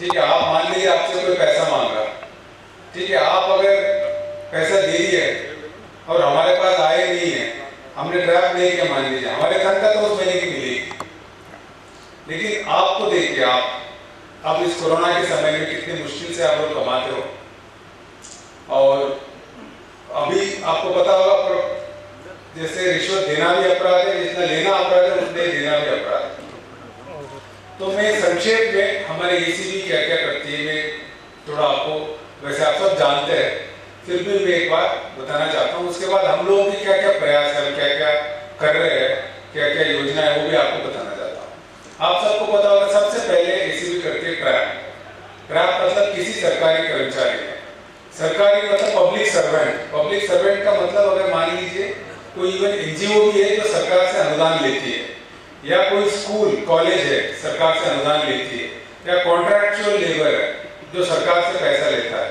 ठीक है, आप मान लीजिए आपसे कोई पैसा मांग रहा, ठीक है, आप अगर पैसा दे दिए और हमारे पास आए नहीं है, हमने ड्राफ्ट नहीं किया, मान लीजिए हमारे तनख्वाह तो उस महीने की मिलेगी, लेकिन आपको देखिए आप अब इस कोरोना के समय में कितनी मुश्किल से आप लोग कमाते हो, और अभी आपको पता होगा जैसे रिश्वत देना भी अपराध है, जितना लेना अपराध है उतने देना भी अपराध है। तो मैं संक्षेप में हमारे एसीबी क्या क्या करती है मैं थोड़ा आपको, वैसे आप सब जानते हैं, फिर भी मैं एक बार बताना चाहता हूँ। उसके बाद हम लोगों के क्या क्या प्रयास है, क्या क्या कर रहे हैं, क्या क्या योजना है, वो भी आपको बताना चाहता हूँ। आप सबको पता होगा सबसे पहले एसीबी करती है ट्रैप। ट्रैप मतलब किसी सरकारी कर्मचारी, सरकारी मतलब पब्लिक सर्वेंट। पब्लिक सर्वेंट का मतलब अगर मान लीजिए कोई इवन एनजीओ भी है जो सरकार से अनुदान लेती है, या कोई स्कूल कॉलेज है सरकार से अनुदान लेती है, या कॉन्ट्रैक्चुअल लेबर है जो सरकार से पैसा लेता है,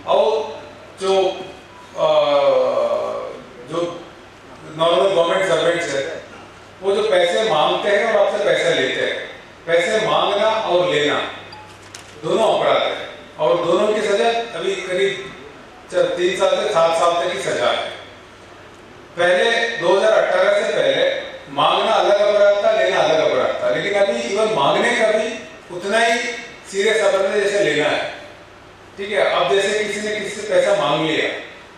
और जो नॉर्मल गवर्नमेंट सर्वेंट्स है वो जो पैसे मांगते हैं और आपसे पैसा लेते हैं। पैसे मांगना और लेना दोनों अपराध है, और दोनों की सजा अभी करीब 3 साल से 7 साल तक की सजा है। पहले 2018 से पहले मांगना अलग अपराध था, लेना अलग अपराध था, लेकिन अभी इवन मांगने का भी उतना ही सीरियस अपराध है जैसे लेना है। ठीक है, अब जैसे किसी ने किसी से पैसा मांग लिया,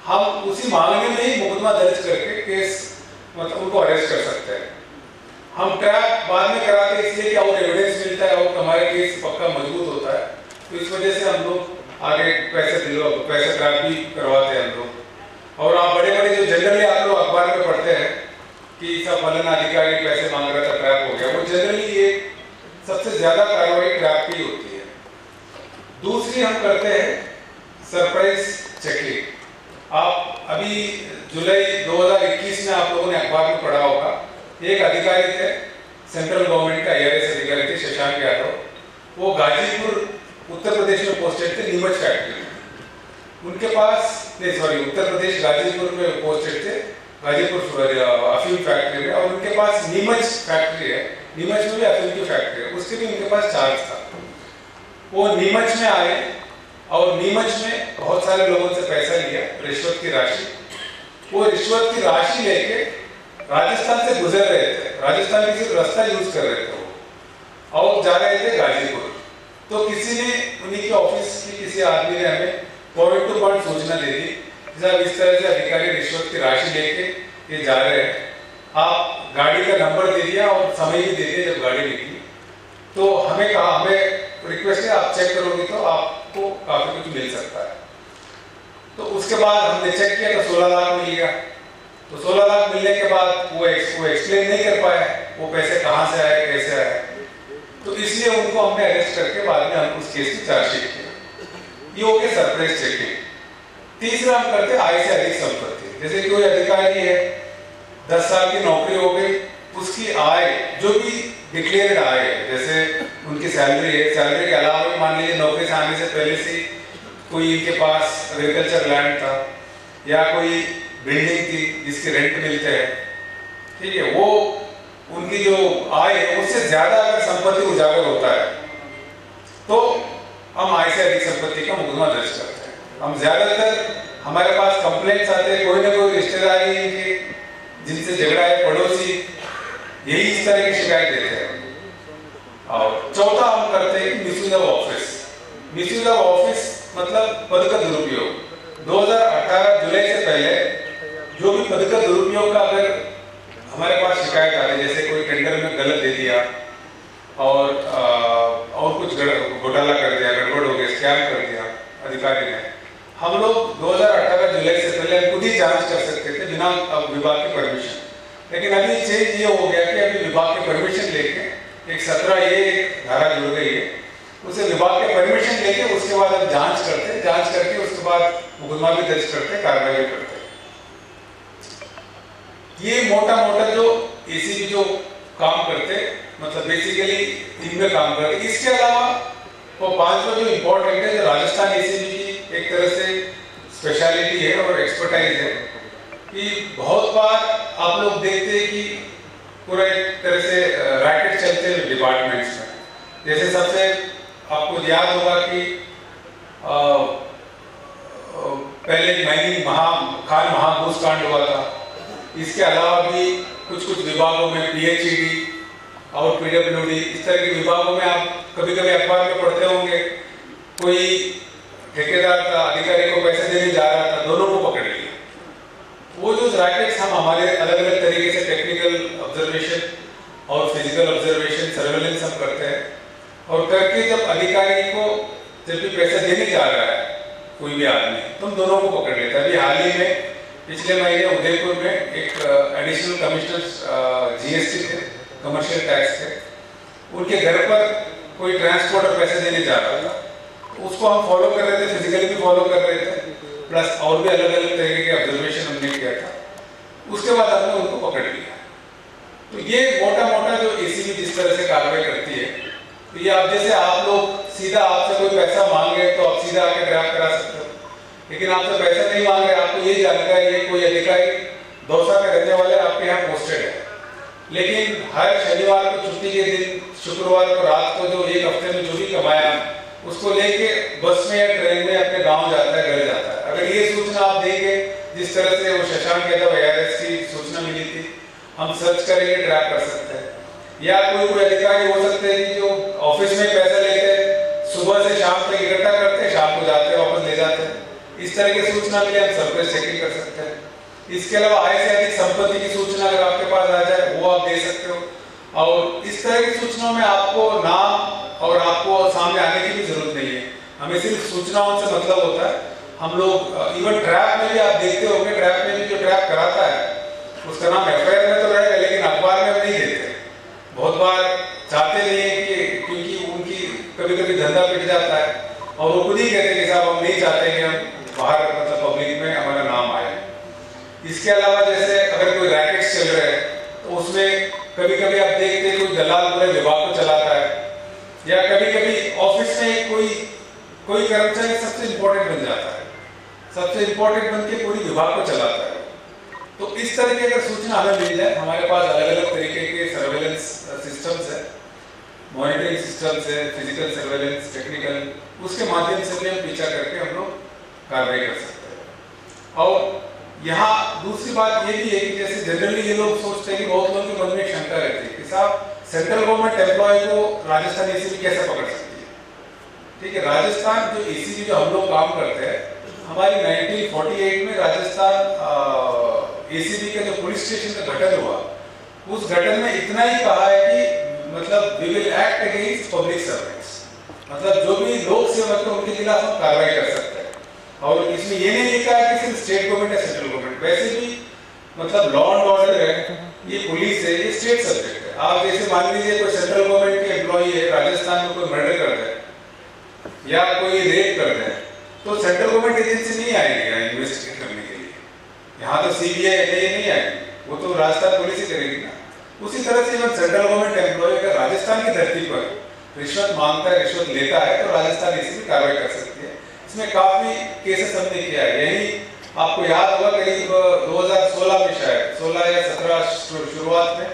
हम उसी मांगने में ही मुकदमा दर्ज करके केस मतलब उनको अरेस्ट कर सकते हैं। हम ट्रैप बाद में कराते हैं इसलिए कि और एविडेंस मिलता है और हमारे केस पक्का मजबूत होता है, तो इस वजह से हम लोग आगे पैसे ट्रैप भी करवाते हैं हम लोग। और आप बड़े बड़े जो जनरली आप लोग अखबार में पढ़ते हैं कि सब फलाना अधिकारी पैसे मांग रहा था ट्रैप हो गया, वो जनरली ये सबसे ज्यादा कार्रवाई ट्रैप की होती है। दूसरी हम करते हैं सरप्राइज चेकिंग। आप अभी जुलाई 2021 में आप लोगों ने अखबार में पढ़ा होगा, एक अधिकारी थे सेंट्रल गवर्नमेंट का IRS अधिकारी थे शशांक यादव, वो गाजीपुर उत्तर प्रदेश में पोस्टेड थे, नीमच फैक्ट्री में। उनके पास उत्तर प्रदेश गाजीपुर में पोस्टेड थे, गाजीपुर अफीम फैक्ट्री में, और उनके पास नीमच फैक्ट्री है, नीमच में भी अफीम की फैक्ट्री है, उसके भी उनके पास चार्ज था। वो नीमच में आए और नीमच में बहुत सारे लोगों से पैसा लिया, रिश्वत की राशि। वो रिश्वत की राशि लेके राजस्थान से गुजर रहे थे, राजस्थान की सिर्फ रास्ता यूज कर रहे थे वो, और जा रहे थे गाजीपुर। तो किसी ने उन्हीं के ऑफिस की किसी आदमी ने हमें पॉइंट टू पॉइंट सूचना दे दी, जब इस तरह से अधिकारी रिश्वत की राशि लेके ये जा रहे हैं, आप गाड़ी का नंबर दे दिया और समय भी दे दिया जब गाड़ी निकली। तो हमें कहा, हमें रिक्वेस्ट है आप चेक करोगे तो आपको काफी कुछ मिल सकता है। तो उसके बाद हमने चेक किया तो 16 लाख मिल गया। तो 16 लाख मिलने के बाद वो एक्सप्लेन नहीं कर पाए वो पैसे कहाँ से आए, कैसे आए, तो इसलिए उनको हमने अरेस्ट करके बाद में हम उस केस की चार्जशीट किया। ये हो गया सरप्राइज चेकिंग। तीसरा हम करते आय से अधिक संपत्ति। जैसे कोई अधिकारी है, 10 साल की नौकरी हो गई, उसकी आय जो भी डिक्लेयर्ड आय है, जैसे उनकी सैलरी है, सैलरी के अलावा भी मान लीजिए नौकरी से आने से पहले से कोई इनके पास एग्रीकल्चर लैंड था या कोई बिल्डिंग थी जिसके रेंट मिलते हैं, ठीक है, वो उनकी जो आय है उससे ज्यादा अगर संपत्ति उजागर होता है तो हम आय से अधिक संपत्ति का मुकदमा दर्ज करते हैं। हम ज्यादातर हमारे पास कंप्लेंट्स आते हैं, कोई ना कोई रिश्तेदारी इनके जिनसे झगड़ा है, पड़ोसी, यही इस तरह की शिकायत देते हैं। और चौथा हम करते हैं misuse of office. Misuse of office मतलब पद का दुरुपयोग। 2018 जुलाई से पहले जो भी पद का दुरुपयोग का अगर हमारे पास शिकायत आ रही, जैसे कोई टेंडर में गलत दे दिया और कुछ घोटाला कर दिया, गड़बड़ हो गया, स्कैम कर दिया अधिकारी ने, हम लोग 2018 जुलाई से पहले खुद ही जांच कर सकते थे बिना विभाग की परमिशन। लेकिन अभी चेंज ये हो गया कि अभी विभाग की परमिशन लेके एक 17A धारा जुड़ गई है, उसे विभाग के परमिशन लेके उसके बाद हम जांच करते, जांच करके उसके बाद मुकदमा भी दर्ज करते, कार्रवाई भी करते। ये मोटा मोटा जो एसीबी जो काम करते, मतलब बेसिकली इनमें काम करते। इसके अलावा वो 5वां जो इम्पोर्टेंट है, जो राजस्थान एसीबी की एक तरह से स्पेशलिटी है और एक्सपर्टाइज है, कि बहुत बार आप लोग देखते हैं कि पूरा एक तरह से रैकेट चलते हैं डिपार्टमेंट्स में। जैसे सबसे आपको याद होगा कि पहले माइनिंग खान महाघूस कांड हुआ था। इसके अलावा भी कुछ कुछ विभागों में PHED और PWD इस तरह के विभागों में आप कभी कभी अखबार में पढ़ते होंगे, कोई ठेकेदार था, अधिकारी को पैसे देने जा रहा था, दोनों को पकड़ लिया। वो जो रैकेट्स हम हमारे अलग अलग तरीके से टेक्निकल ऑब्जर्वेशन और फिजिकल ऑब्जर्वेशन सर्वेलेंस हम करते हैं, और करके जब अधिकारी को जब भी पैसा देने जा रहा है कोई भी आदमी, तो हम दोनों को पकड़ लेता है। अभी हाल ही में पिछले महीने उदयपुर में एक एडिशनल कमिश्नर GST थे, कमर्शियल टैक्स थे, उनके घर पर कोई ट्रांसपोर्टर पैसे देने जा रहा था, तो उसको हम फॉलो कर रहे थे, फिजिकली भी फॉलो कर रहे थे, प्लस और भी अलग अलग तरीके के ऑब्जर्वेशन हमने किया था। उसके बाद हमने उनको पकड़ लिया। तो ये मोटा मोटा जो ACB जिस तरह से कार्रवाई करती है, तो ये आप जैसे आप लोग सीधा आपसे कोई पैसा मांगे तो आप सीधा आके ड्राफ्ट करा सकते हो, लेकिन आपसे पैसा नहीं मांग रहे, आपको ये जानकारी है कोई अधिकारी दौसा के रहने वाले आपके यहाँ पोस्टेड है, लेकिन हर शनिवार को छुट्टी के दिन शुक्रवार को रात को जो एक हफ्ते में जो भी कमाया उसको लेके बस में या ट्रेन में अपने गांव जाता है, घर जाता है। अगर ये सूचना आप देंगे जिस तरह से वो शशांक यादव ARS की सूचना मिली थी, हम सर्च करेंगे, ट्रैक कर सकते हैं। या कोई अधिकारी हो सकते हैं कि जो ऑफिस में पैसा लेते हैं, सुबह से शाम तक इकट्ठा करते हैं, शाम को जाते हैं वापस ले जाते हैं, इस तरह की सूचना मिले हम सरप्राइज चेकिंग कर सकते हैं। इसके अलावा आय से अधिक संपत्ति की सूचना अगर आपके पास आ जाए वो आप दे सकते हो, और इस तरह की सूचनाओं में आपको नाम और आपको सामने आने की भी जरूरत नहीं है, हमें सिर्फ सूचनाओं से मतलब होता है। हम लोग इवन ट्रैप में भी आप देखते होंगे, ट्रैप में भी जो ट्रैप कराता है उसका नाम FIR में तो रहेगा, लेकिन अखबार में हम नहीं देते। बहुत बार चाहते नहीं है कि, क्योंकि उनकी कभी कभी धंधा पिट जाता है और वो खुद ही कहते हैं कि साहब हम नहीं चाहते कि हम बाहर मतलब पब्लिक में हमारा नाम आए। इसके अलावा जैसे अगर कोई रैकेट्स चल रहे हैं तो उसमें कभी कभी आप देखते हैं कोई दलाल पूरे विभाग को चलाता है, या कभी कभी ऑफिस में कोई कर्मचारी सबसे इंपॉर्टेंट बन जाता है, सबसे इंपॉर्टेंट बन के पूरी विभाग को चलाता है। तो इस तरह की अगर सूचना हमें मिल जाए, हमारे पास अलग अलग तरीके के सर्वेलेंस सिस्टम्स है, मॉनिटरिंग सिस्टम्स है, फिजिकल सर्वेलेंस, टेक्निकल, उसके माध्यम से भी हम पीछा करके हम लोग कार्रवाई कर सकते हैं। और यहाँ दूसरी बात ये भी है कि जैसे जनरली ये लोग सोचते हैं कि बहुत लोगों के मन में शंका रहती है कि साहब सेंट्रल गवर्नमेंट एम्प्लॉय को राजस्थान ACB कैसे पकड़ सकती है। ठीक है, राजस्थान जो ACB जो हम लोग काम करते हैं, हमारी 1948 में राजस्थान ACB का जो पुलिस स्टेशन का गठन हुआ, उस गठन में इतना ही कहा है कि मतलब we will act against public servants, मतलब जो भी लोक सेवक है उनके खिलाफ हम कार्रवाई कर सकते हैं। और इसमें ये नहीं लिखा है कि सिर्फ स्टेट गवर्नमेंट या सेंट्रल गवर्नमेंट, वैसे भी मतलब लॉ एंड ऑर्डर है, ये पुलिस है, ये स्टेट सब्जेक्ट है। आप जैसे मान लीजिए कोई सेंट्रल गवर्नमेंट के एम्प्लॉई है, राजस्थान में कोई मर्डर कर दे या कोई रेप कर दे, तो सेंट्रल गवर्नमेंट एजेंसी नहीं आएगी इन्वेस्टिगेट करने के लिए, यहाँ तो CBI NIA नहीं आएगी, वो तो राजस्थान पुलिस ही करेगी ना। उसी तरह से जब सेंट्रल गवर्नमेंट एम्प्लॉय अगर राजस्थान की धरती पर रिश्वत मांगता है, रिश्वत लेता है, तो राजस्थान ACB कार्रवाई कर सकती है। इसमें काफी केसेस हमने किया है। यही आपको याद होगा करीब 2016 में, शायद 16 या 17 शुरुआत में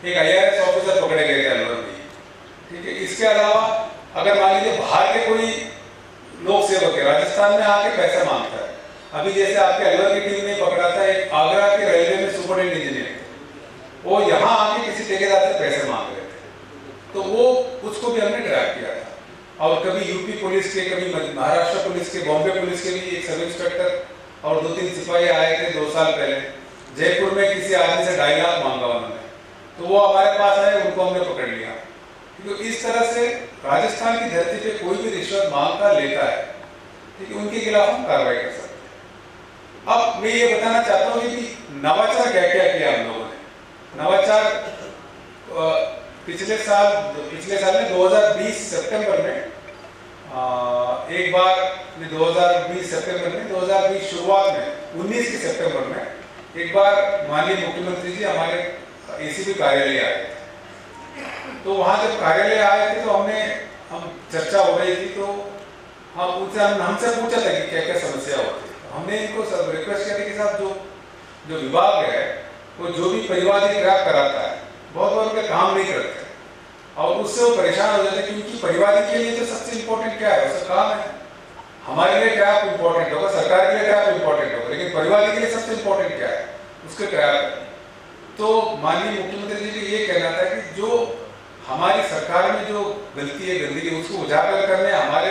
एक IRS ऑफिसर पकड़े गए थे अलवर में। ठीक है, इसके अलावा अगर मान लीजिए बाहर के कोई लोक सेवक है, राजस्थान में आके पैसा मांगता है, अभी जैसे आपके अलवर की टीम ने पकड़ा था एक आगरा के रेलवे में सुपरिटेंडेंट इंजीनियर, वो यहाँ आके किसी ठेकेदार से पैसे मांग रहे थे, तो वो उसको भी हमने ट्रैक किया था। और कभी यूपी पुलिस के, कभी महाराष्ट्र पुलिस के, बॉम्बे पुलिस के भी एक सब इंस्पेक्टर और 2-3 सिपाही आए थे 2 साल पहले। जयपुर में किसी आदमी से 2.5 लाख मांगा उन्होंने, तो वो हमारे पास आए, उनको हमने पकड़ लिया। तो इस तरह से राजस्थान की धरती पे कोई भी रिश्वत मांगता लेता है, ठीक है, उनके खिलाफ हम कार्रवाई कर सकते हैं। अब मैं ये बताना चाहता हूँ कि नवाचार क्या क्या किया हम लोगों ने। नवाचार पिछले साल में 2020 सितंबर में एक बार 2020 सितंबर में 2020 शुरुआत में 19 के सितंबर में एक बार माननीय मुख्यमंत्री जी हमारे ACB कार्यालय आए थे। तो वहाँ जब कार्यालय आए थे तो हम चर्चा हो रही थी, तो हमसे पूछा था कि क्या क्या समस्या होती है। हमने इनको सब रिक्वेस्ट किया कि साहब जो विभाग है वो जो भी परिवादी ट्रैप कराता है, बहुत बार उनका काम नहीं करते। और उससे वो परेशान हो जाते हैं, क्योंकि परिवार के लिए तो सबसे इम्पोर्टेंट क्या है, उसका काम है। हमारे लिए ट्रैप इम्पोर्टेंट होगा, सरकार के लिए ट्रैप इम्पोर्टेंट होगा, लेकिन परिवार के लिए सबसे इम्पोर्टेंट क्या है, उसके ट्रैप है। तो माननीय मुख्यमंत्री जी का ये कहना था कि जो हमारी सरकार में जो गलती है, गंदगी, उसको उजागर करने हमारे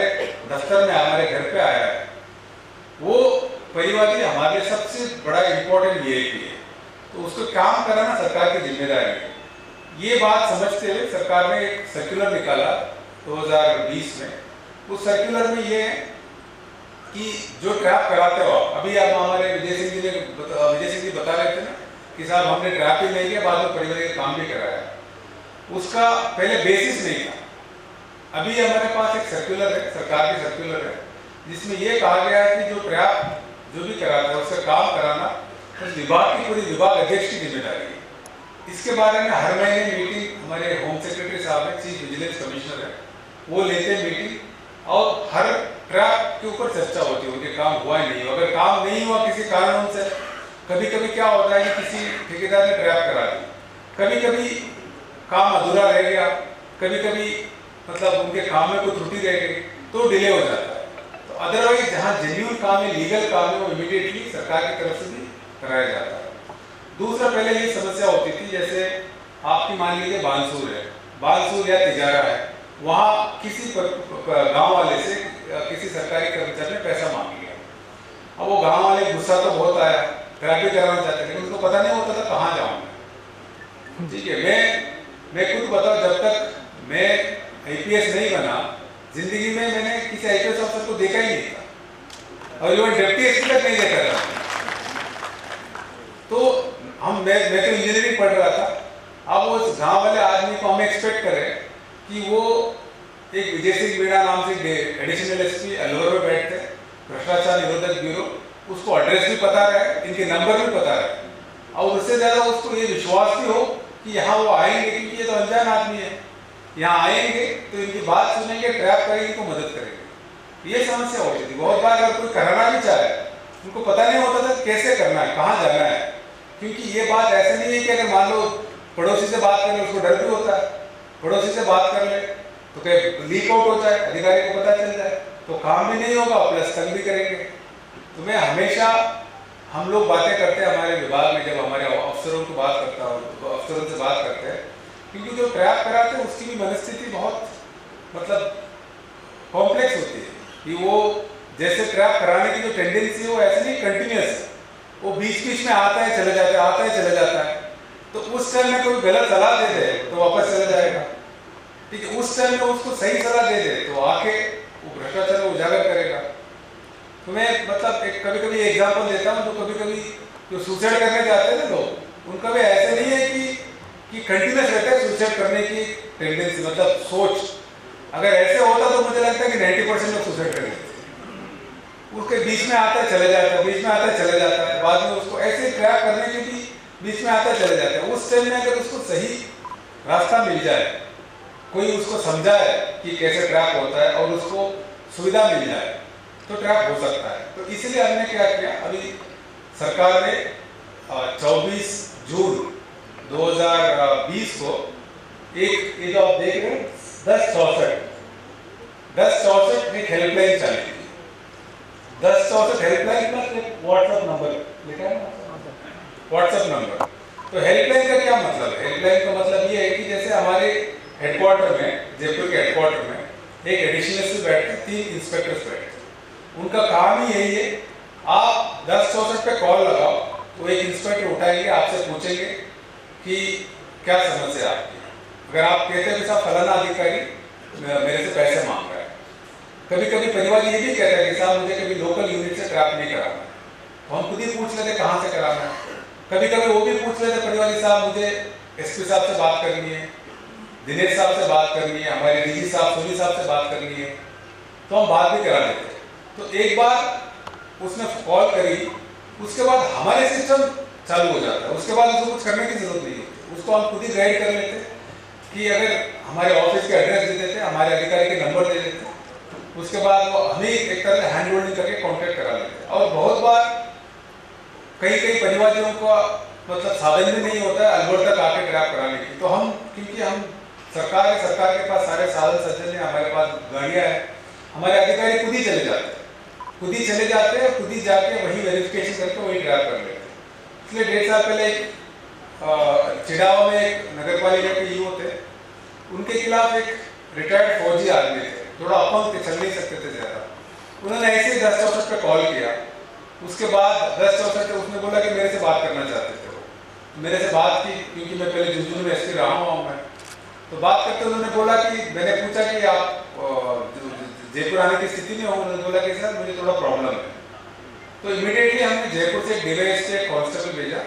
दफ्तर में, हमारे घर पे आया है, वो परिवादी हमारे लिए सबसे बड़ा इम्पोर्टेंट वीआईपी है। तो उसको काम कराना सरकार की जिम्मेदारी है। ये बात समझते हुए सरकार ने एक सर्कुलर निकाला 2020 में। उस सर्कुलर में ये कि जो ट्रैप कराते हो, अभी आप हमारे विजय सिंह जी बता रहे थे ना कि साहब हमने ट्रैप ही नहीं किया, बाद में परिवार का काम भी कराया, उसका पहले बेसिस नहीं था। अभी हमारे पास एक सर्कुलर है, सरकार की सर्कुलर है, जिसमें यह कहा गया है कि जो ट्रैप जो भी कराता है उससे काम कराना उस विभाग की, पूरी विभाग अध्यक्ष की जिम्मेदारी है। इसके बारे में हर महीने मीटिंग हमारे होम सेक्रेटरी साहब है, चीफ विजिलेंस कमिश्नर है, वो लेते हैं मीटिंग, और हर ट्रैप के ऊपर चर्चा होती है, उनके काम हुआ ही नहीं। अगर काम नहीं हुआ किसी कारणों से, कभी कभी क्या होता है कि किसी ठेकेदार ने ट्रैप करा दी, कभी कभी काम अधूरा रह गया, कभी कभी मतलब उनके काम में कोई त्रुटि रह गई, तो डिले हो जाता है। तो अदरवाइज जहाँ जेन्युइन काम है, लीगल काम है, वो इमीडिएटली सरकार की तरफ से भी कराया जाता है। दूसरा, पहले ये समस्या होती थी, जैसे आपकी मान लीजिए बानसूर है, बानसूर या तिजारा है, वहाँ किसी गांव वाले से किसी सरकारी कर्मचारी ने पैसा मांग लिया। अब वो गांव वाले गुस्सा तो बहुत आया, ट्रैप भी कराना चाहते थे, लेकिन उनको पता नहीं होता था कहाँ जाऊँगा। ठीक है, मैं खुद बताऊँ, जब तक मैं आईपीएस नहीं बना, जिंदगी में मैंने किसी आईपीएस अफसर को देखा ही नहीं था, और इवन डिप्टी एसपी तक नहीं देखा था। तो मैं तो इंजीनियरिंग पढ़ रहा था। अब उस गांव वाले आदमी को हम एक्सपेक्ट करें कि वो एक विजय सिंह मीणा नाम से एडिशनल एसपी अलवर में बैठते, भ्रष्टाचार निरोधक ब्यूरो, उसको एड्रेस भी पता रहे, इनके नंबर भी पता रहे, और उससे ज़्यादा उसको ये विश्वास भी हो कि यहाँ वो आएंगे, क्योंकि ये तो अनजान आदमी है, यहाँ आएंगे तो इनकी बात सुनेंगे, ट्रैप करेंगे, इनको मदद करेंगे। ये समस्या होती थी बहुत बार। अगर कोई कराना भी चाहे, उनको पता नहीं होता था कैसे करना है, कहाँ जाना है, क्योंकि ये बात ऐसे नहीं है कि अगर मान लो पड़ोसी से बात करें, उसको डर भी होता है, पड़ोसी से बात कर ले तो कहीं लीक आउट हो जाए, अधिकारी को पता चल जाए, तो काम भी नहीं होगा, प्लस तंग भी करेंगे। तो मैं हमेशा, हम लोग बातें करते हैं हमारे विभाग में, जब हमारे अफसरों को बात करता हूँ, तो अफसरों से बात करते हैं, क्योंकि जो ट्रैप कराते हैं उसकी भी मनस्थिति बहुत मतलब कॉम्प्लेक्स होती है कि वो जैसे ट्रैप कराने की जो टेंडेंसी है वो ऐसे नहीं कंटिन्यूस है, वो बीच बीच में आता है चले जाता है, आता है चले जाता है। तो उस टाइम में कोई गलत सलाह दे दे तो वापस चला जाएगा, ठीक है, उस टाइम में उसको सही सलाह दे दे तो आके वो भ्रष्टाचार को उजागर करेगा। तो मैं मतलब एक कभी कभी एग्जाम्पल देता हूँ, तो कभी कभी जो सुसाइड करने जाते हैं ना लोग, उनका भी ऐसे नहीं है कि कंटिन्यूस रहता है सुसाइड करने की टेंडेंसी, मतलब सोच। अगर ऐसे होता तो मुझे लगता है कि 90% लोग सुसाइड कर लेते, उसके बीच में आता है चले जाता है, बीच में आता है चले जाता है, बाद में उसको ऐसे ट्रैप करने के भी बीच में आता है चले जाता है। उस टाइम में अगर उसको सही रास्ता मिल जाए, कोई उसको समझाए कि कैसे ट्रैप होता है और उसको सुविधा मिल जाए, तो ट्रैप हो सकता है। तो इसलिए हमने क्या किया, अभी सरकार ने 24 जून 2020 को एक, ये जो आप देख रहे हैं 1064 एक हेल्पलाइन चालू की। 1064 हेल्पलाइन का एक व्हाट्सएप नंबर लिखा है ना, व्हाट्सएप नंबर। तो हेल्पलाइन का क्या मतलब है? हेल्पलाइन का मतलब ये है कि जैसे हमारे हेडक्वार्टर में, जयपुर के हेडक्वार्टर में एक एडिशनल से बैठते, 3 इंस्पेक्टर्स बैठते, उनका काम ही यही है, आप 1064 पे कॉल लगाओ तो एक इंस्पेक्टर उठाएंगे, आपसे पूछेंगे कि क्या समस्या है आपकी। अगर आप कहते हैं कि साहब फलाना अधिकारी मेरे से पैसे मांग रहा है, कभी कभी परिवार ये भी कहता है कि साहब मुझे कभी लोकल यूनिट से ट्रैप नहीं कराना, तो हम खुद ही पूछ लेते कहाँ से कराना है। कभी कभी वो भी पूछ लेते परिवार साहब मुझे एसपी साहब से बात करनी है, दिनेश साहब से बात करनी है, हमारे डीजी साहब सोनी साहब से बात करनी है, तो हम बात भी करा देते। तो एक बार उसने कॉल करी, उसके बाद हमारे सिस्टम चालू हो जाता है, उसके बाद उसको कुछ करने की जरूरत नहीं होती, उसको हम खुद ही गाइड कर लेते कि अगर हमारे ऑफिस के एड्रेस दे देते, हमारे अधिकारी के नंबर दे देते, उसके बाद वो हमें एक तरह से हैंड होल्डिंग करके कॉन्टेक्ट करा लेते। और बहुत बार कई परिवारों का मतलब साधन भी नहीं होता है अलवर तक आके ट्रैप कराने की, तो हम क्योंकि हम सरकार है, सरकार के पास सारे साधन सज्जन है, हमारे पास गाड़ियाँ है, हमारे अधिकारी खुद ही चले जाते हैं, खुद ही चले जाते हैं, खुद ही जाके वही वेरिफिकेशन करके वही ट्रैप कर लेते हैं। इसलिए 1.5 साल पहले चिड़ावा में एक नगर पालिका के ईओ थे, उनके खिलाफ एक रिटायर्ड फौजी आदमी थे, थोड़ा अपंग थे, चल नहीं सकते थे ज़्यादा, उन्होंने ऐसे ही 1064 पे कॉल किया। उसके बाद 1064 पे उसने बोला कि मेरे से बात करना चाहते थे, वो मेरे से बात की, क्योंकि मैं पहले झुंझुनू में एसपी रहा हूँ मैं, तो बात करते उन्होंने बोला कि मैंने पूछा कि आप जयपुर आने की स्थिति में हो, उन्होंने बोला कि सर मुझे थोड़ा प्रॉब्लम है। तो इमीडिएटली हमने जयपुर से डीवाईएसपी एक कांस्टेबल भेजा,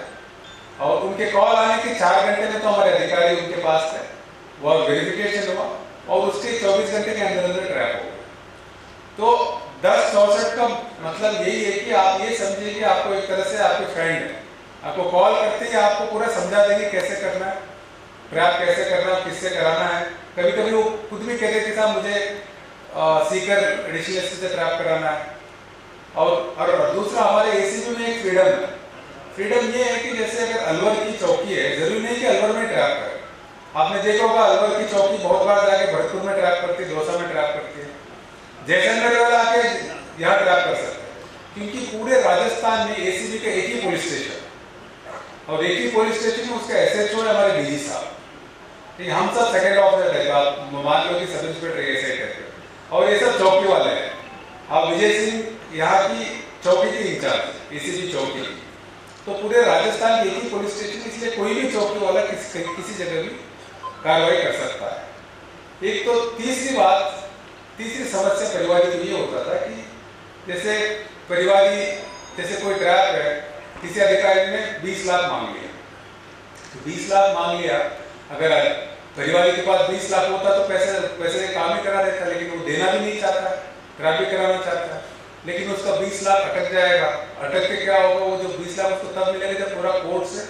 और उनके कॉल आने के 4 घंटे में तो हमारे अधिकारी उनके पास थे, वो वेरिफिकेशन हुआ और उसके 24 घंटे के अंदर अंदर ट्रैप हो गए। तो 1064 का मतलब यही है कि आप ये समझिए कि आपको एक तरह से आपके फ्रेंड है, आपको कॉल करते ही आपको पूरा समझा देंगे कैसे करना है, ट्रैप कैसे करना है, किससे कराना है। कभी कभी वो खुद भी कहते थे साहब मुझे सीकर एडिशनल एसपी से ट्रैप कराना है। और दूसरा हमारे एसीबी में एक फ्रीडम है, फ्रीडम ये है कि जैसे अगर अलवर की चौकी है, जरूरी नहीं कि अलवर में ट्रैप करे, आपने देखा होगा अलवर की चौकी बहुत बार जाके भरतपुर में ट्रैप करती है, दौसा में ट्रैप करती है, जैसलमेर वाला आके यहाँ ट्रैप कर सकते हैं, क्योंकि पूरे राजस्थान में एसीबी का एक ही पुलिस स्टेशन और एक ही पुलिस स्टेशन में उसका एसएचओ है हमारे डीजी साहब, हम सब सेकंड ऑफिसर है, आप मान लो कि सब इंस्पेक्टर ऐसे कहते हैं, और ये सब चौकी वाले हैं। अब विजय सिंह यहाँ की चौकी के इंचार्ज एसीबी चौकी की, तो पूरे राजस्थान की एक ही पुलिस स्टेशन, इसलिए कोई भी चौकी वाला किसी जगह भी कार्रवाई कर सकता है। एक तो तीसरी समस्या परिवादी को ये होता था कि जैसे परिवादी जैसे कोई ट्रैप है, किसी अधिकारी ने 20 लाख मांग लिया, तो 20 लाख मांग लिया, अगर परिवादी के पास 20 लाख होता तो पैसे काम ही करा देता, लेकिन वो देना भी नहीं चाहता, ट्रैप भी कराना चाहता है, लेकिन उसका 20 लाख अटक जाएगा। अटक के क्या होगा, वो जो 20 लाख उसको तब मिलेगा जब पूरा कोर्ट से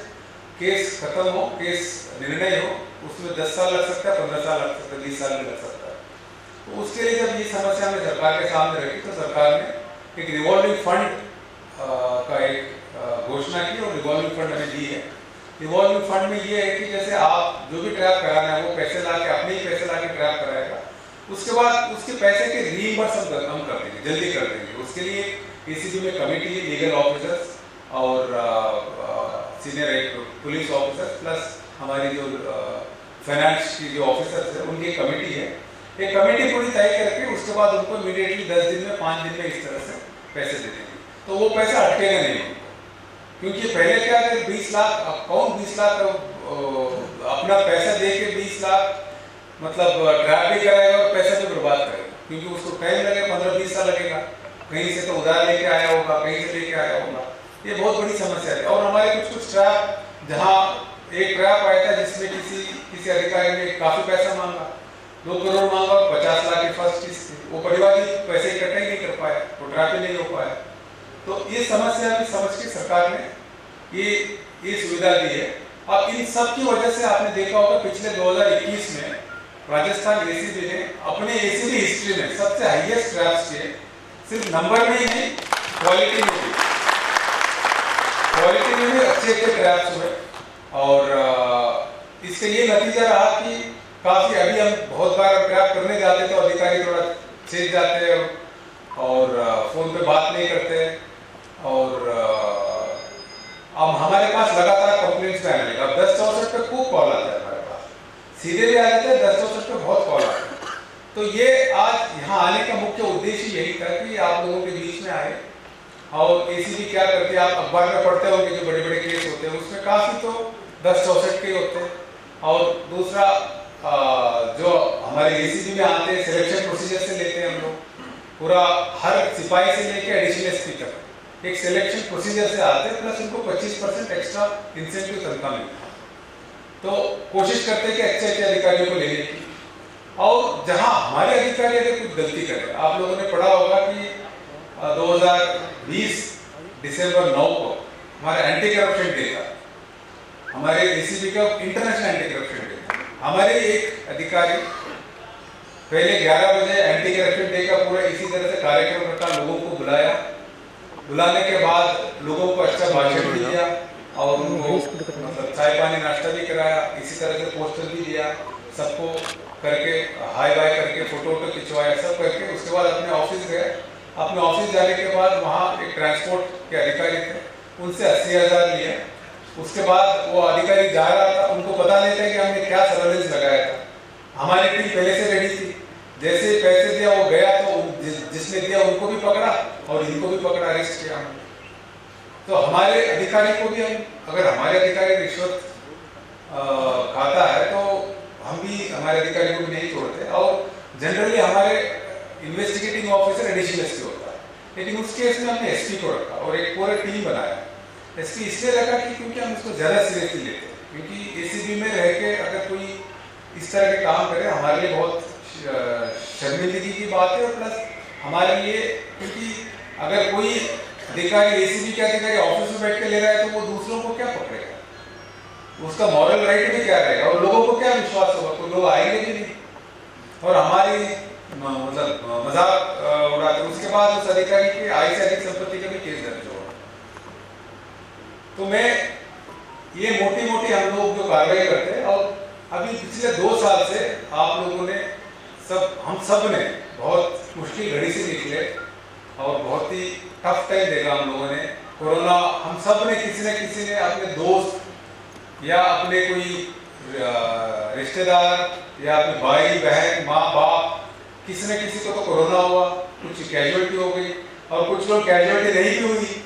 केस खत्म हो, केस निर्णय हो, उसमें 10 साल लग सकता है, 15 साल लग सकता है, 20 साल भी लग सकता है। तो उसके लिए जब ये समस्या हमने सरकार के सामने रखी तो सरकार ने एक रिवॉल्विंग फंड का एक घोषणा की और रिवॉल्विंग फंड हमें दी है। रिवॉल्विंग फंड में ये है कि जैसे आप जो भी ट्रैप कराना है वो पैसे ला के अपने ही पैसे ला के ट्रैप कराएगा, उसके बाद उसके पैसे के रीइंबर्स हम कर देंगे, जल्दी कर देंगे। उसके लिए एसीबी में कमेटी है, लीगल ऑफिसर्स और सीनियर एक पुलिस ऑफिसर प्लस हमारी जो फाइनेंस की जो ऑफिसर्स है उनकी कमेटी है। एक कमेटी पूरी तय करके उसके बाद उनको इमीडिएटली 10 दिन में 5 दिन में इस तरह से पैसे दे देंगे, तो वो पैसा अटकेगा नहीं, क्योंकि पहले क्या है 20 लाख, अब कौन 20 लाख अपना पैसा दे के 20 लाख मतलब ट्रैप भी कराएगा और पैसा भी बर्बाद करेगा, क्योंकि उसको टाइम लगेगा, 15-20 साल लगेगा, कहीं से तो उधार लेके आया होगा, कहीं से लेके आया होगा, ये बहुत बड़ी समस्या है। और हमारे कुछ ट्रैप, जहाँ एक ट्रैप आया था जिसमें किसी अधिकारी ने काफी पैसा मांगा, 2 करोड़ मांगा और 50 लाख की फर्स्ट किस्त थी, वो परिवार पैसे इकट्ठा ही नहीं कर पाया, वो ट्रैप ही नहीं हो पाया। तो ये समस्या भी समझ के सरकार ने ये सुविधा दी है। अब इन सब की वजह से आपने देखा होगा पिछले 2021 में राजस्थान एसीबी ने अपने एसीबी हिस्ट्री में सबसे हाईएस्ट ट्रैप्स किए, सिर्फ नंबर में ही नहीं क्वालिटी में भी, अच्छे ट्रैप्स हुए। और इसका ये नतीजा रहा कि काफी, अभी हम बहुत बार ट्रैप करने जाते तो अधिकारी थोड़ा चेत जाते हैं और फोन पे बात नहीं करते, और अब हमारे पास लगातार कंप्लेंट्स आने लगे। अब 1064 पे खूब कॉल आता है हमारे पास, सीधे भी आ जाते हैं, 1064 पे बहुत कॉल आते हैं। तो ये आज यहाँ आने का मुख्य उद्देश्य यही था कि आप लोगों के बीच में आए। और एसीबी क्या करते हैं, आप अखबार में पढ़ते होंगे जो बड़े बड़े केस होते हैं उसमें काफी तो 1064 के होते हैं। और दूसरा जो हमारे एसीबी में आते हैं सिलेक्शन प्रोसीजर से लेते हैं हम लोग, पूरा हर सिपाही से लेके एडिशनल एसपी तक एक सिलेक्शन प्रोसीजर से आते हैं, प्लस उनको 25% एक्स्ट्रा इंसेंटिव तनख्वाह मिलता है। तो कोशिश करते हैं कि अच्छे अधिकारियों को लेने की। और जहां हमारे अधिकारी अगर कुछ गलती करें, आप लोगों ने पढ़ा होगा कि 2020 दिसंबर 9 को हमारा एंटी करप्शन डे था, हमारे एसीबी का इंटरनेशनल एंटी करप्शन डे था। हमारे एक अधिकारी पहले 11 बजे एंटी करप्शन डे का पूरा इसी तरह से कार्यक्रम रखा, लोगों को बुलाया, बुलाने के बाद लोगों को अच्छा भाषण भी दिया और उनको मतलब चाय पानी नाश्ता भी कराया, इसी तरह से पोस्टर भी दिया सबको करके हाई बाय करके फ़ोटो वोटो खिंचवाया, सब करके उसके बाद अपने ऑफिस गए। अपने ऑफिस जाने के बाद वहाँ एक ट्रांसपोर्ट के अधिकारी थे, उनसे 80,000 लिया। उसके बाद वो अधिकारी जा रहा था, उनको पता नहीं था कि हमने क्या सर्वेलेंस लगाया था। हमारी टीम पहले से रेडी थी, जैसे ही पैसे दिया वो गया तो जिसने दिया उनको भी पकड़ा और इनको भी पकड़ा, अरेस्ट किया हमने। तो हमारे अधिकारी को भी अगर हमारे अधिकारी रिश्वत खाता है तो हम भी हमारे अधिकारी को भी नहीं छोड़ते। और जनरली हमारे इन्वेस्टिगेटिंग ऑफिसर एडिशनल एसपी होता है, लेकिन उस केस में हमने एसपी को रखा और एक पूरा टीम बनाया। एसपी इसलिए रखा कि क्योंकि हम उसको ज़्यादा सीरियसली लेते हैं, क्योंकि एसीबी में रह के अगर कोई इस तरह के काम करे हमारे लिए बहुत शर्मिंदगी की बात है। और प्लस हमारे लिए, क्योंकि अगर कोई अधिकारी एसीबी के अधिकारी ऑफिस में बैठ के ले रहा है तो वो दूसरों को क्या पकड़ेगा, उसका मॉरल राइट भी क्या रहेगा और लोगों को क्या विश्वास होगा, तो लोग आएंगे भी नहीं और हमारी मतलब मजाक उड़ाते। उसके बाद उस अधिकारी के आय से अधिक संपत्ति का भी केस दर्ज हुआ। तो मैं ये मोटी मोटी हम लोग जो कार्रवाई करते हैं, और अभी पिछले 2 साल से आप लोगों ने हम सब ने बहुत मुश्किल घड़ी से निकले और बहुत ही टफ टाइम देखा हम लोगों ने। कोरोना हम सब ने किसी ने अपने दोस्त या अपने कोई रिश्तेदार या अपने भाई बहन माँ बाप, किसी न किसी को तो कोरोना हुआ, कुछ कैजुअलिटी हो गई और कुछ लोग कैजुअलिटी नहीं भी हुई,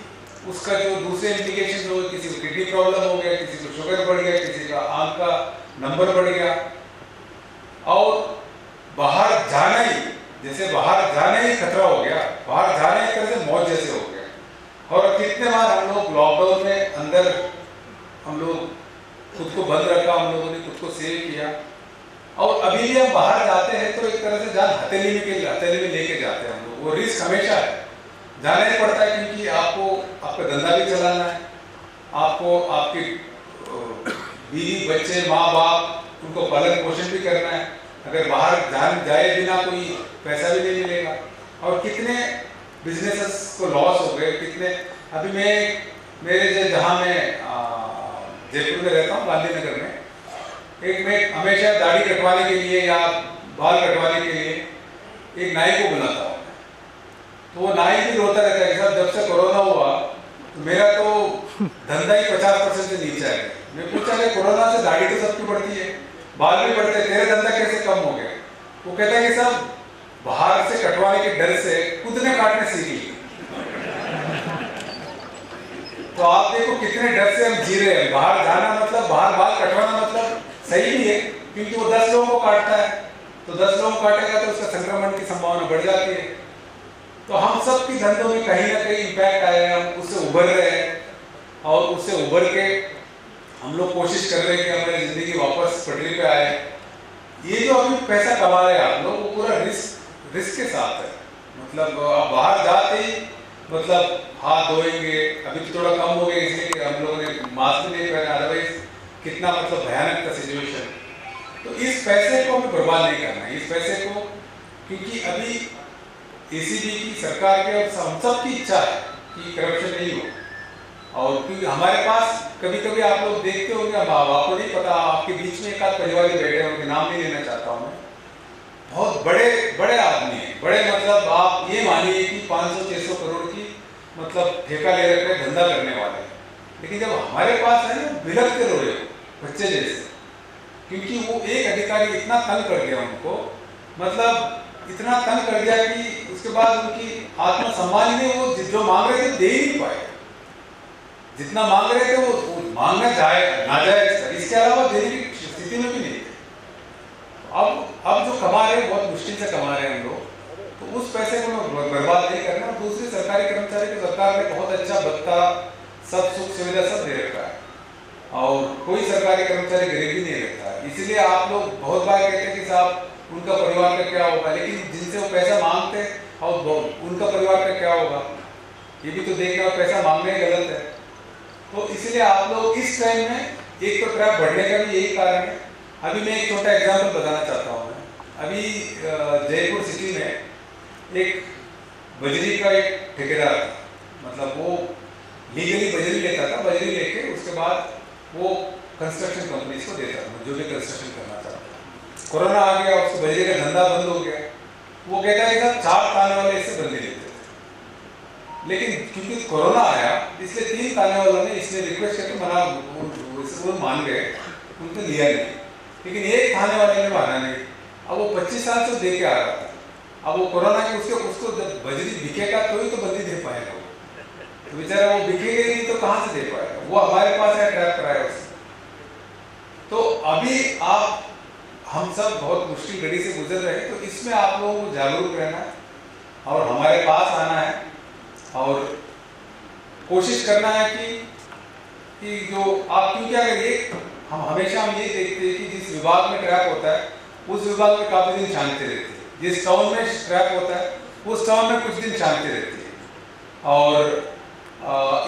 उसका जो दूसरे इंडिकेशन हो, किसी को किडनी प्रॉब्लम हो गया, किसी को शुगर बढ़ गया, किसी का आंख का नंबर बढ़ गया। और बाहर जाना ही, जैसे बाहर जाना ही खतरा हो गया, बाहर जाना एक तरह से मौत जैसे हो गया। और कितने बार हम लोग लॉकडाउन में अंदर हम लोग खुद को बंद रखा, हम लोगों ने खुद को सेव किया। और अभी भी हम बाहर जाते हैं तो एक तरह से जान हथेली में लेके जाते हैं हम लोग। वो रिस्क हमेशा है, जाना ही पड़ता है, क्योंकि आपको आपका धंधा भी चलाना है, आपको आपके बीवी बच्चे माँ बाप उनको पालन पोषण भी करना है। अगर बाहर जाए बिना कोई पैसा भी नहीं मिलेगा। और कितने बिजनेसेस को लॉस हो गए, कितने। अभी मेरे जहाँ मैं जयपुर में रहता हूँ, गांधीनगर में, मैं हमेशा दाढ़ी कटवाने के लिए या बाल कटवाने के लिए एक नाई को बुलाता हूँ। तो वो नाई भी रोता रहता है कि साहब जब से कोरोना हुआ तो मेरा तो धंधा ही 50% से नीचे है। मैं पूछा कि कोरोना से दाढ़ी तो सबकी बढ़ती है, बाल भी बढ़ते हैं, तेरा धंधा कैसे कम हो गया? वो कहता है कि साहब बाहर से कटवाने के डर से खुद ने काटने सीख ली। तो आप देखो कितने डर से हम जी रहे हैं। बाहर जाना मतलब, बाहर बाल कटवाना मतलब सही नहीं है, क्योंकि वो 10 लोगों को काटता है, तो 10 लोगों को काटेगा तो उसका संक्रमण की संभावना बढ़ जाती है। तो हम सब की धंधों में कहीं ना कहीं इम्पैक्ट आया, हम उससे उभर रहे हैं और उससे उभर के हम लोग कोशिश कर रहे हैं कि हमारी जिंदगी वापस पटरी पे आए। ये जो अभी पैसा कमा रहे हैं आप लोग, वो पूरा रिस्क के साथ है। मतलब आप बाहर जाते ही मतलब हाथ धोएंगे, अभी तो थोड़ा कम हो गया इसलिए हम लोगों ने मास्क नहीं पहना, अदरवाइज कितना मतलब भयानक था सिचुएशन। तो इस पैसे को हमें बर्बाद नहीं करना है, इस पैसे को, क्योंकि अभी एसीबी की सरकार के हम सब की इच्छा है कि करप्शन नहीं हो। और क्योंकि हमारे पास कभी कभी आप लोग देखते होंगे, अब आपको नहीं पता, आपके बीच में एक आध परिवार बैठे होंगे, नाम नहीं लेना चाहता हूँ मैं, बहुत बड़े बड़े आदमी हैं, बड़े मतलब आप ये मानिए कि 500-600 करोड़ की मतलब ठेका ले रखे धंधा करने वाले हैं। लेकिन जब हमारे पास है ना, बिलखते रोए बच्चे जैसे, क्योंकि वो एक अधिकारी इतना तंग कर गया उनको, मतलब इतना तंग कर दिया कि उसके बाद उनकी आत्मसम्मान ही नहीं, वो जो मांग रहे थे दे ही नहीं पाए। जितना मांग रहे थे वो मांगना नाजायज, इसके अलावा देने की स्थिति में भी नहीं थे। अब जो कमा रहे हैं बहुत मुश्किल से कमा रहे हैं हम लोग, तो उस पैसे को बर्बाद नहीं करना। और दूसरे सरकारी कर्मचारी को सरकार ने बहुत अच्छा भत्ता, सब सुख सुविधा सब दे रखा है, और कोई सरकारी कर्मचारी गरीबी नहीं रखता है। इसलिए आप लोग बहुत बार कहते हैं कि साहब उनका परिवार का क्या होगा, लेकिन जिनसे वो पैसा मांगते हैं और उनका परिवार का क्या होगा, ये भी तो देखना, पैसा मांगना ही गलत है। तो इसलिए आप लोग इस टाइम में, एक तो ट्रैप बढ़ने का भी यही कारण है। अभी मैं एक छोटा एग्जाम्पल बताना चाहता हूँ। अभी जयपुर सिटी में एक बजरी का एक ठेकेदार था, मतलब वो लीगली बजरी लेता था, बजरी लेके उसके बाद वो कंस्ट्रक्शन कंपनीज को देता था, जो भी कंस्ट्रक्शन करना चाहता था। कोरोना आ गया, उसको बजरी का धंधा बंद हो गया। वो कहता है कि साहब 4 ताने वाले इससे बंदे लेते थे, लेकिन क्योंकि कोरोना आया इसलिए 3 ताने वालों ने इसने रिक्वेस्ट करके मना, वो मान गए, उनको लिया नहीं। लेकिन एक थाने वाले ने माना नहीं। अब वो 25 साल से दे के आ रहा था। अब वो कोरोना के उसको जब बजरी बिकेगा तो ही तो बंदी दे पाएगा वो, तो बेचारा वो बिकेगा नहीं तो कहाँ से दे पाएगा। वो हमारे पास है, ट्रैप कराया उसने। तो अभी आप हम सब बहुत मुश्किल घड़ी से गुजर रहे हैं, तो इसमें आप लोगों को जागरूक रहना है और हमारे पास आना है और कोशिश करना है कि जो आप, क्योंकि अगर हम हमेशा ये देखते हैं कि जिस विभाग में ट्रैप होता है उस विभाग में काफी दिन शांति रहती है, जिस टाउन में ट्रैप होता है उस टाउन में कुछ दिन शांति रहती है। और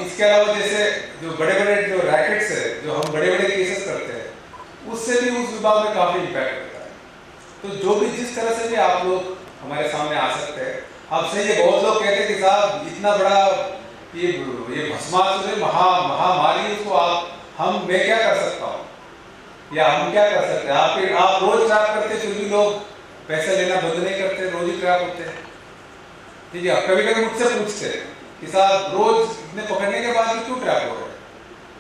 इसके अलावा जैसे जो बड़े बड़े जो रैकेट्स है, जो हम बड़े बड़े केसेस करते हैं, उससे भी उस विभाग में काफी इम्पैक्ट होता है। तो जो भी जिस तरह से भी आप लोग हमारे सामने आ सकते हैं। अब से ये बहुत लोग कहते हैं कि साहब इतना बड़ा ये भस्मासुर महामारी, उसको मैं क्या कर सकता हूँ या हम क्या कर सकते हैं। आप रोज ट्रैप करते फिर भी लोग पैसा लेना बंद नहीं करते, रोज ही ट्रैप होते हैं। ठीक है, कभी कभी मुझसे पूछते कि साहब रोज इतने पकड़ने के बाद भी क्यों ट्रैप हो रहे हैं।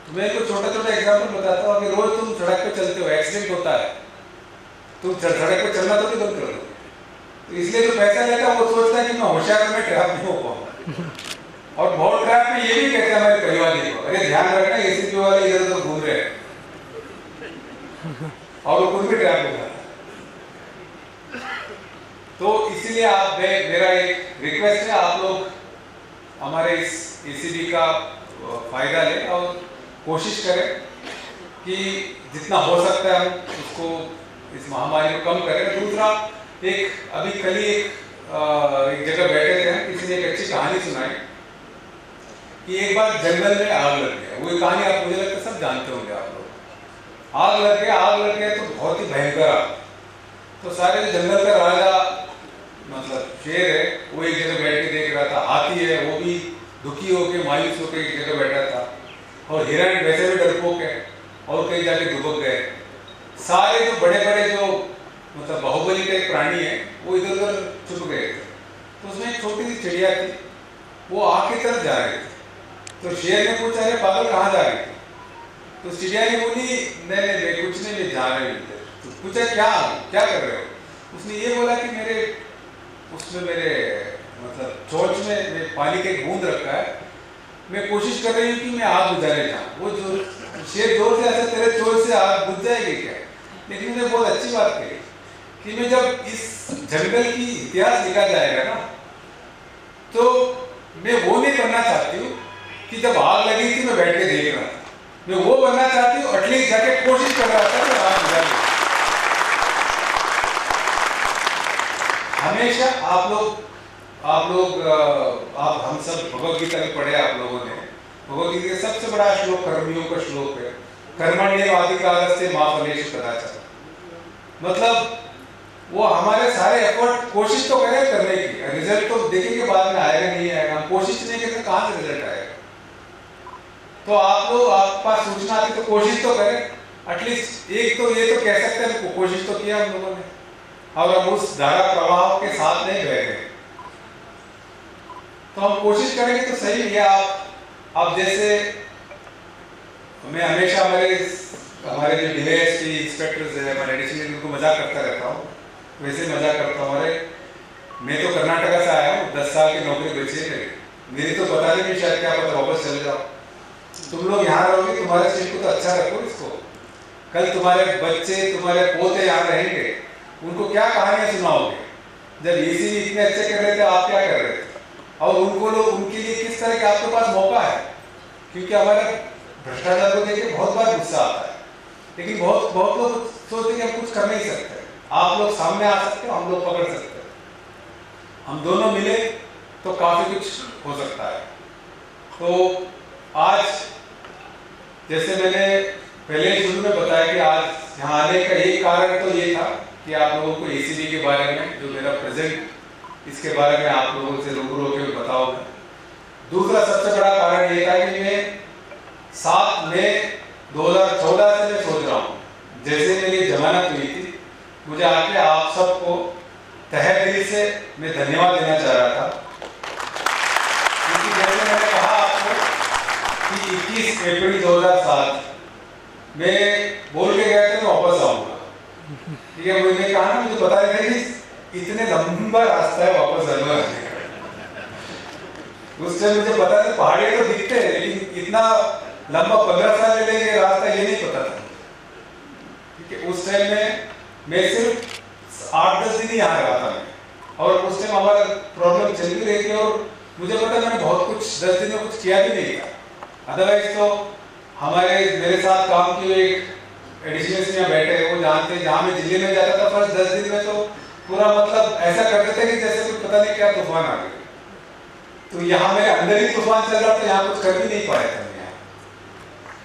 तो मैं कुछ छोटा छोटा एग्जाम्पल बताता हूँ। अगर रोज तुम सड़क पे चलते हो, एक्सीडेंट होता है, तुम सड़क पे चलना तो नहीं बंद कर दो। तो इसलिए जो पैसा लेता है वो सोचता है कि मैं होशियार में ट्रैप नहीं हो पाऊंगा। और बहुत ट्रैप में ये भी कहते हैं हमारे परिवार को, अरे ध्यान रखना एसीपी वाले इधर उधर घूम रहे हैं, और वो खुद भी ट्रैप हो जाता है। तो इसीलिए मेरा एक रिक्वेस्ट है, आप लोग हमारे इस एसीबी का फायदा लें और कोशिश करें कि जितना हो सकता है हम उसको, इस महामारी को कम करें। दूसरा, अभी कल ही एक जगह बैठे थे, किसी ने एक अच्छी कहानी सुनाई कि एक बार जंगल में आग लग गया। वो कहानी आप मुझे लगता है सब जानते होंगे आप लोग। आग लग गया तो बहुत ही भयंकर आग। तो सारे जंगल का राजा, मतलब शेर है, वो एक जगह बैठ के देख रहा था। हाथी है, वो भी दुखी होके मायूस होकर एक जगह बैठा था। और हिरण वैसे भी डरपोक है और कहीं जाके दुबक गए। सारे जो बड़े बड़े जो मतलब बाहुबली के प्राणी है वो इधर उधर छुप गए थे। तो उसमें एक छोटी सी चिड़िया थी, वो आग की तरफ जा रही थी। तो शेर ने पूछा, अरे पागल कहाँ जा रही थी। तो चिड़िया ने बोली, नहीं कुछ नहीं, मैं जा रही हूँ। तो पूछा क्या कर रहे हो। उसने ये बोला कि मेरे मतलब चोंच में पानी का एक बूंद रखा है, मैं कोशिश कर रही हूँ कि मैं आग बुझाने जाऊँ। वो जो शेर जोर से ऐसा, तेरे चोंच से आग बुझ जाएगी क्या। लेकिन मुझे बहुत अच्छी बात कही कि मैं जब इस जंगल की इतिहास लिखा जाएगा ना, तो मैं वो नहीं बनना चाहती हूँ कि जब आग लगी थी मैं बैठ के देख रहा था। मैं वो बनना चाहती हूँ एटलीस्ट जाके कोशिश कर रहा था कि आग बुझा दी। हमेशा आप हम सब भगवत गीता में पढ़े आप लोगों ने। भगवत गीता का सबसे बड़ा श्लोक कर्मियों का श्लोक है, कर्मण्येवाधिकारस्ते मा फलेषु कदाचन। मतलब वो हमारे सारे एफर्ट, कोशिश तो करें करने की, रिजल्ट तो देखेंगे बाद में आएगा नहीं आएगा। हम कोशिश नहीं करें कहाँ से रिजल्ट आएगा। तो आप पास सूचना आती तो कोशिश तो करें एटलीस्ट। एक तो ये तो कह सकते हैं कोशिश तो किया हम लोगों ने, और हम उस धारा प्रवाह के साथ नहीं बह गए। तो हम कोशिश करेंगे तो सही है। आप जैसे मैं हमेशा हमारे जो डीएसपी इंस्पेक्टर्स है, मैं एडिशनल उनको मजाक करता रहता हूँ, वैसे मजाक करता हूँ। अरे मैं तो कर्नाटका से आया हूँ, 10 साल की नौकरी बची है मेरी तो बता देंगे शायद क्या पता वापस चले जाओ। तुम लोग यहाँ रहोगे, तुम्हारे स्टेट को तो अच्छा रखो इसको। कल तुम्हारे बच्चे, तुम्हारे पोते यहाँ रहेंगे, उनको क्या कहानियां सुनाओगे। जब एसीबी इतने अच्छे कर रहे थे, आप क्या कर रहे थे। और उनके लिए किस तरह के आपके पास मौका है। क्योंकि हमारे भ्रष्टाचार को देख के बहुत बार गुस्सा आता है, लेकिन बहुत लोग सोचते हैं कि हम कुछ कर नहीं सकते। आप लोग सामने आ सकते हो, हम लोग पकड़ सकते हैं। हम दोनों मिले तो काफी कुछ हो सकता है। तो आज जैसे मैंने पहले शुरू में बताया कि आज यहाँ आने का एक कारण तो ये था कि आप लोगों को एसीबी के बारे में, जो मेरा प्रेजेंट, इसके बारे में आप लोगों से रूबरू होकर बताऊंगा। दूसरा सबसे बड़ा कारण ये था कि मैं 7 मई 2014 से मैं सोच रहा हूँ, जैसे मेरी जमानत हुई थी मुझे आके आप सबको तहे दिल से मैं धन्यवाद देना चाह रहा था, क्योंकि जैसे मैंने कहा आपको कि 21 अप्रैल 2007 में बोल के गया था मैं वापस आऊंगा, ठीक है। मुझे कहा ना, मुझे बता रहे थे कि इतने लंबा रास्ता है वापस आने का। उस टाइम मुझे पता था पहाड़ियाँ तो दिखते हैं, लेकिन इतना लंबा 15 साल ले लेंगे रास्ता ये नहीं पता था, ठीक है। उस टाइम में मैं सिर्फ 8-10 दिन ही यहाँ रहा था मैं, और उस टाइम हमारा प्रॉब्लम चल भी रही थी, और मुझे पता मैंने बहुत कुछ 10 दिन में कुछ किया भी नहीं था। अदरवाइज तो मेरे साथ काम किए एक एडिशनल्स में बैठे वो जानते, जहाँ मैं दिल्ली में जाता था फर्स्ट 10 दिन में तो पूरा मतलब ऐसा करते थे कि जैसे कुछ पता नहीं क्या तूफान आ गया। तो यहाँ मेरे अंदर ही तूफान चल रहा था, यहाँ कुछ कर भी नहीं पाया था मैं यहाँ।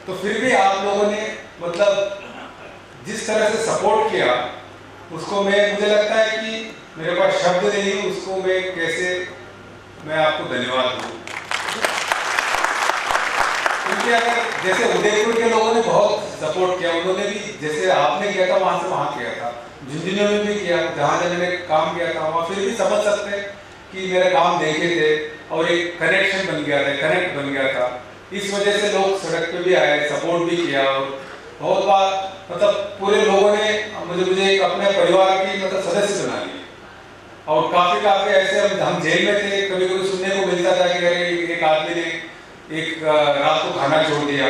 तो फिर भी आप लोगों ने मतलब जिस तरह से सपोर्ट किया उसको मुझे लगता है कि मेरे पास शब्द नहीं, उसको मैं आपको धन्यवाद दूँ। क्योंकि अगर जैसे उदयपुर के लोगों ने बहुत सपोर्ट किया, उन्होंने भी जैसे आपने किया था वहां से वहां किया था, झुंझुनू में भी किया, जहां मैंने काम किया था वहां फिर भी समझ सकते हैं कि मेरा काम देखे थे और एक कनेक्शन बन गया था, कनेक्ट बन गया था। इस वजह से लोग सड़क पे भी आए, सपोर्ट भी किया, और बहुत बार मतलब पूरे लोगों ने मुझे एक अपने परिवार की मतलब सदस्य बना लिया। और काफी ऐसे हम जेल में थे, कभी कभी सुनने को मिलता था कि अरे एक आदमी ने एक रात को खाना छोड़ दिया,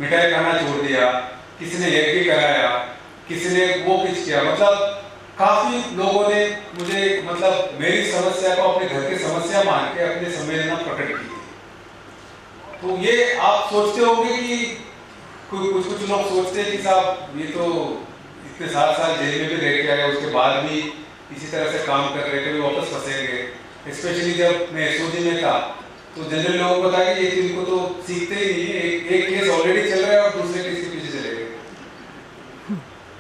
मिठाई खाना छोड़ दिया, किसी ने यज्ञ कराया, किसी ने वो कुछ किया। मतलब काफी लोगों ने मुझे मतलब मेरी समस्या को अपने घर की समस्या मान के अपनी संवेदना प्रकट की। तो ये आप सोचते होंगे कि कुछ लोग सोचते हैं कि साहब ये तो इतने 7 साल जेल में भी रह के आए, उसके बाद भी इसी तरह से काम कर रहे, कभी वापस फंसेंगे। स्पेशली जब मैं एसओजी में था तो जनरल लोगों को पता कि ये इनको तो सीखते ही नहीं है, एक केस ऑलरेडी चल रहा है और दूसरे केस के पीछे चले गए।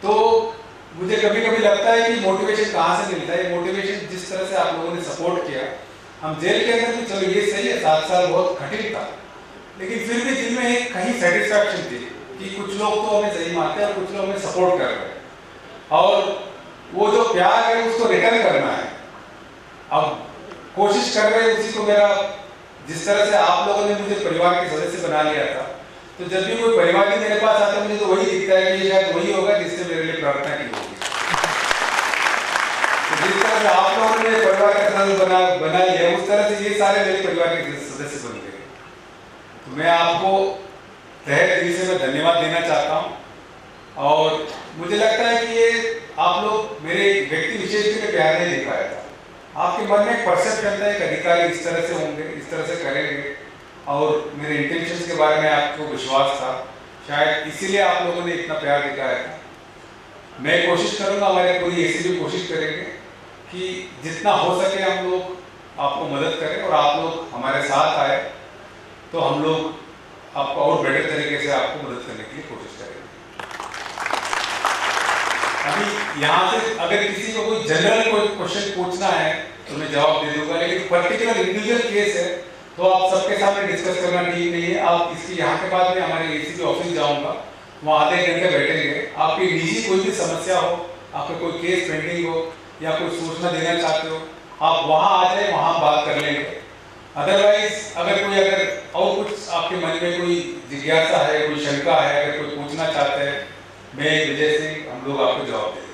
तो मुझे कभी लगता है कि मोटिवेशन कहाँ से मिलता है। मोटिवेशन जिस तरह से आप लोगों ने सपोर्ट किया, हम जेल के अंदर भी चलो ये सही है, 7 साल बहुत कठिन था, लेकिन फिर भी दिल में एक कहीं सेटिस्फैक्शन थी कि कुछ लोग तो हमें सही मानते हैं और कुछ लोग हमें सपोर्ट कर रहे हैं, और वो जो प्यार है उसको रिटर्न करना है। अब कोशिश कर रहे हैं उसी को। मेरा जिस तरह से आप लोगों ने मुझे परिवार के सदस्य बना लिया था, तो जब भी कोई परिवार मेरे पास आता है मुझे तो वही दिखता है कि ये शायद वही होगा जिसने मेरे लिए प्रार्थना की होगी। तो जिस तरह से आप लोगों ने परिवार का सदस्य बना लिया, उस तरह से ये सारे मेरे परिवार के सदस्य बन गए। तो मैं आपको तहे दिल से मैं धन्यवाद देना चाहता हूँ, और मुझे लगता है कि ये आप लोग मेरे व्यक्ति विशेष के प्यार नहीं दिखाया था। आपके मन में एक परसेप्शन था, एक अधिकारी इस तरह से होंगे, इस तरह से करेंगे, और मेरे इंटेंशंस के बारे में आपको विश्वास था, शायद इसीलिए आप लोगों ने इतना प्यार दिखाया था। मैं कोशिश करूंगा, हमारे पूरी एसी भी कोशिश करेंगे कि जितना हो सके हम लोग आपको मदद करें, और आप लोग हमारे साथ आए तो हम लोग आपको और बेटर तरीके से आपको मदद करने के लिए कोशिश करेंगे। अभी यहाँ से अगर किसी को कोई जनरल कोई क्वेश्चन पूछना है तो मैं जवाब दे दूंगा, लेकिन पर्टिकुलर इंडिविजुअल केस है तो आप सबके सामने डिस्कस करना ठीक नहीं है। आप इसकी यहाँ के बाद में हमारे एसी के ऑफिस जाऊंगा, वहाँ आधे घंटे बैठेंगे। आपकी निजी कोई भी समस्या हो, आपका कोई केस पेंडिंग हो या कोई सूचना देना चाहते हो, आप वहाँ आ जाए, वहाँ बात कर लेंगे। अदरवाइज अगर और कुछ आपके मन में कोई जिज्ञासा है, कोई शंका है, अगर कोई पूछना चाहते हैं, मैं विजय सिंह, हम लोग आपको जवाब देंगे।